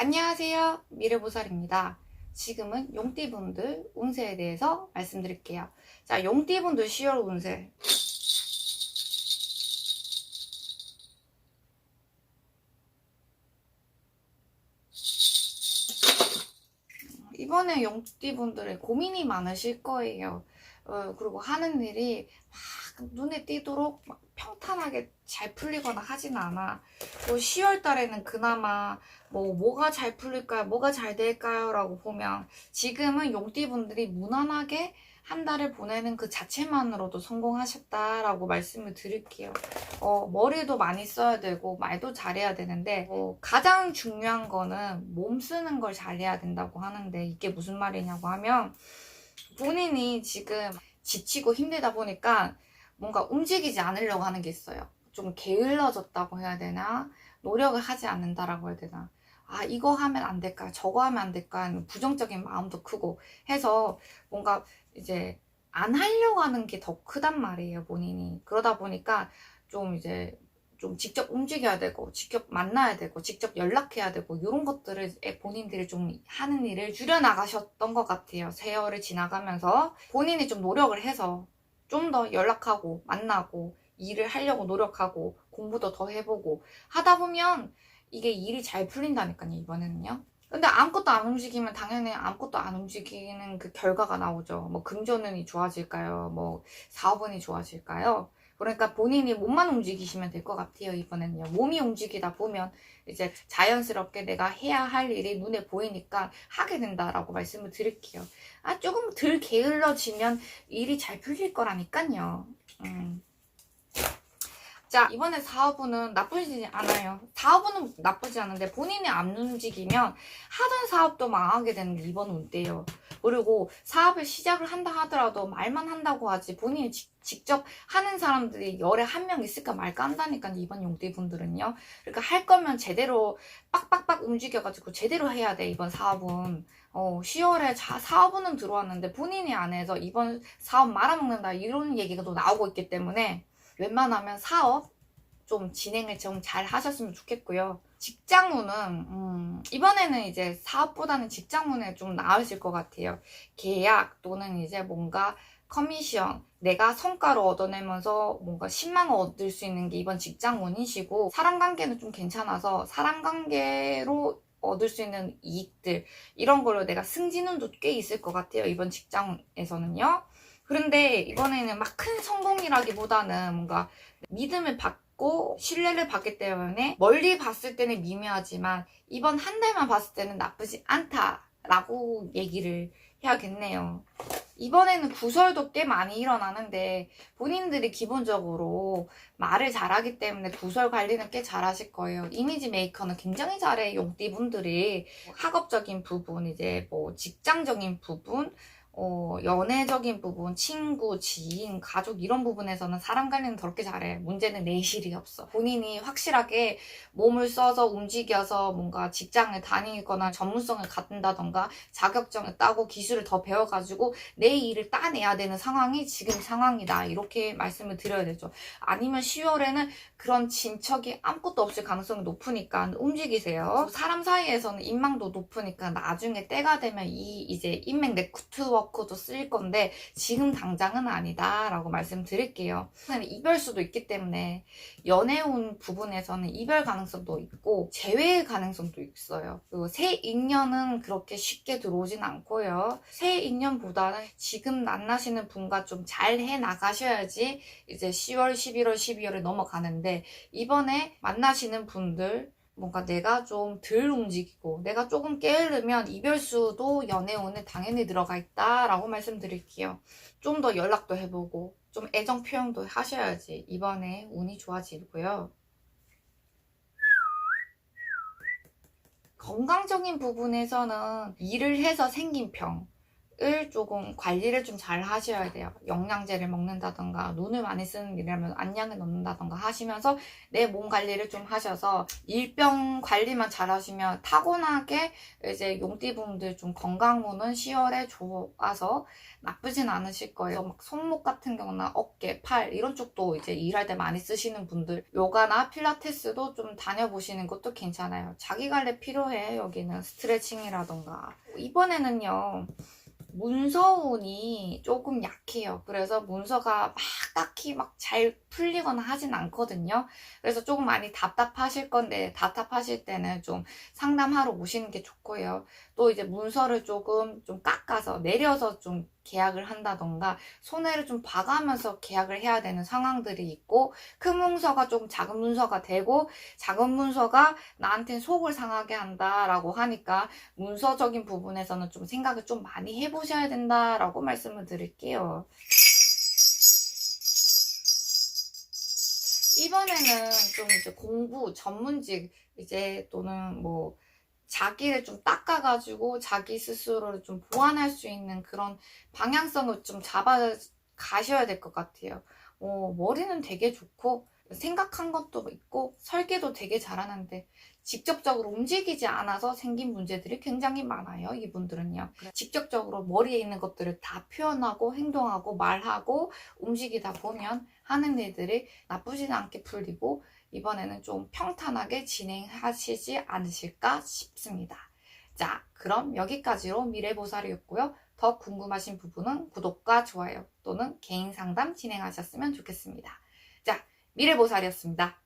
안녕하세요. 미래보살입니다. 지금은 용띠분들 운세에 대해서 말씀드릴게요. 자, 용띠분들 10월 운세. 이번에 용띠분들의 고민이 많으실 거예요. 그리고 하는 일이 막 눈에 띄도록 막 평탄하게 잘 풀리거나 하진 않아. 10월 달에는 그나마 뭐가 잘 풀릴까요? 뭐가 잘 될까요? 라고 보면 지금은 용띠분들이 무난하게 한 달을 보내는 그 자체만으로도 성공하셨다라고 말씀을 드릴게요. 머리도 많이 써야 되고 말도 잘해야 되는데 가장 중요한 거는 몸 쓰는 걸 잘해야 된다고 하는데 이게 무슨 말이냐고 하면 본인이 지금 지치고 힘들다 보니까 뭔가 움직이지 않으려고 하는 게 있어요. 좀 게을러졌다고 해야 되나? 노력을 하지 않는다라고 해야 되나? 아, 이거 하면 안 될까? 저거 하면 안 될까? 부정적인 마음도 크고 해서 뭔가 이제 안 하려고 하는 게 더 크단 말이에요, 본인이. 그러다 보니까 좀 이제 좀 직접 움직여야 되고, 직접 만나야 되고, 직접 연락해야 되고, 이런 것들을 본인들이 좀 하는 일을 줄여나가셨던 것 같아요. 세월을 지나가면서 본인이 좀 노력을 해서 좀 더 연락하고, 만나고, 일을 하려고 노력하고, 공부도 더 해보고, 하다 보면 이게 일이 잘 풀린다니까요, 이번에는요. 근데 아무것도 안 움직이면 당연히 아무것도 안 움직이는 그 결과가 나오죠. 뭐 금전운이 좋아질까요? 뭐 사업운이 좋아질까요? 그러니까 본인이 몸만 움직이시면 될 것 같아요, 이번에는요. 몸이 움직이다 보면 이제 자연스럽게 내가 해야 할 일이 눈에 보이니까 하게 된다라고 말씀을 드릴게요. 아, 조금 덜 게을러지면 일이 잘 풀릴 거라니까요. 자, 이번에 사업운은 나쁘지 않아요. 사업운은 나쁘지 않은데 본인이 안 움직이면 하던 사업도 망하게 되는 게 이번 운대요. 그리고 사업을 시작을 한다 하더라도 말만 한다고 하지 본인이 직접 하는 사람들이 열에 한 명 있을까 말까 한다니까요, 이번 용띠분들은요. 그러니까 할 거면 제대로 빡빡빡 움직여가지고 제대로 해야 돼, 이번 사업은. 10월에 사업운은 들어왔는데 본인이 안 해서 이번 사업 말아먹는다 이런 얘기가 또 나오고 있기 때문에 웬만하면 사업 좀 진행을 좀 잘 하셨으면 좋겠고요. 직장운은 이번에는 이제 사업보다는 직장운에 좀 나으실 것 같아요. 계약 또는 이제 뭔가 커미션, 내가 성과를 얻어내면서 뭔가 신망을 얻을 수 있는 게 이번 직장운이시고, 사람관계는 좀 괜찮아서 사람관계로 얻을 수 있는 이익들, 이런 걸로 내가 승진운도 꽤 있을 것 같아요, 이번 직장에서는요. 그런데 이번에는 막 큰 성공이라기보다는 뭔가 믿음을 받고 신뢰를 받기 때문에 멀리 봤을 때는 미묘하지만 이번 한 달만 봤을 때는 나쁘지 않다라고 얘기를 해야겠네요. 이번에는 구설도 꽤 많이 일어나는데 본인들이 기본적으로 말을 잘하기 때문에 구설 관리는 꽤 잘하실 거예요. 이미지 메이커는 굉장히 잘해, 용띠분들이. 학업적인 부분, 이제 뭐 직장적인 부분, 연애적인 부분, 친구, 지인, 가족 이런 부분에서는 사람 관리는 더럽게 잘해. 문제는 내실이 없어. 본인이 확실하게 몸을 써서 움직여서 뭔가 직장을 다니거나 전문성을 갖는다던가 자격증을 따고 기술을 더 배워가지고 내 일을 따내야 되는 상황이 지금 상황이다. 이렇게 말씀을 드려야 되죠. 아니면 10월에는 그런 진척이 아무것도 없을 가능성이 높으니까 움직이세요. 사람 사이에서는 인망도 높으니까 나중에 때가 되면 이제 인맥 네트워크도 쓸 건데 지금 당장은 아니다 라고 말씀드릴게요. 이별수도 있기 때문에 연애운 부분에서는 이별 가능성도 있고 재회 가능성도 있어요. 그리고 새 인연은 그렇게 쉽게 들어오진 않고요. 새 인연보다는 지금 만나시는 분과 좀 잘 해 나가셔야지 이제 10월, 11월, 12월에 넘어가는데, 이번에 만나시는 분들 뭔가 내가 좀 덜 움직이고 내가 조금 게으르면 이별수도 연애운에 당연히 들어가 있다라고 말씀드릴게요. 좀 더 연락도 해보고 좀 애정 표현도 하셔야지 이번에 운이 좋아지고요. 건강적인 부분에서는 일을 해서 생긴 병, 조금 관리를 좀 잘 하셔야 돼요. 영양제를 먹는다던가 눈을 많이 쓰는 일이라면 안약을 넣는다던가 하시면서 내 몸 관리를 좀 하셔서 일병 관리만 잘 하시면 타고나게 이제 용띠분들 좀 건강운은 10월에 좋아서 나쁘진 않으실 거예요. 막 손목 같은 경우나 어깨, 팔 이런 쪽도 이제 일할 때 많이 쓰시는 분들 요가나 필라테스도 좀 다녀보시는 것도 괜찮아요. 자기 관리 필요해. 여기는 스트레칭이라던가. 이번에는요 문서운이 조금 약해요. 그래서 문서가 막 딱히 막 잘 풀리거나 하진 않거든요. 그래서 조금 많이 답답하실 건데 답답하실 때는 좀 상담하러 오시는 게 좋고요. 또 이제 문서를 조금 좀 깎아서 내려서 좀 계약을 한다던가 손해를 좀 봐가면서 계약을 해야 되는 상황들이 있고 큰 문서가 조금 작은 문서가 되고 작은 문서가 나한테는 속을 상하게 한다라고 하니까 문서적인 부분에서는 좀 생각을 좀 많이 해보셔야 된다라고 말씀을 드릴게요. 이번에는 좀 이제 공부 전문직 이제 또는 뭐 자기를 좀 닦아가지고 자기 스스로를 좀 보완할 수 있는 그런 방향성을 좀 잡아 가셔야 될 것 같아요. 머리는 되게 좋고 생각한 것도 있고 설계도 되게 잘하는데 직접적으로 움직이지 않아서 생긴 문제들이 굉장히 많아요. 이분들은요. 직접적으로 머리에 있는 것들을 다 표현하고 행동하고 말하고 움직이다 보면 하는 일들이 나쁘지 않게 풀리고 이번에는 좀 평탄하게 진행하시지 않으실까 싶습니다. 자, 그럼 여기까지로 미래보살이었고요. 더 궁금하신 부분은 구독과 좋아요 또는 개인 상담 진행하셨으면 좋겠습니다. 자, 미래보살이었습니다.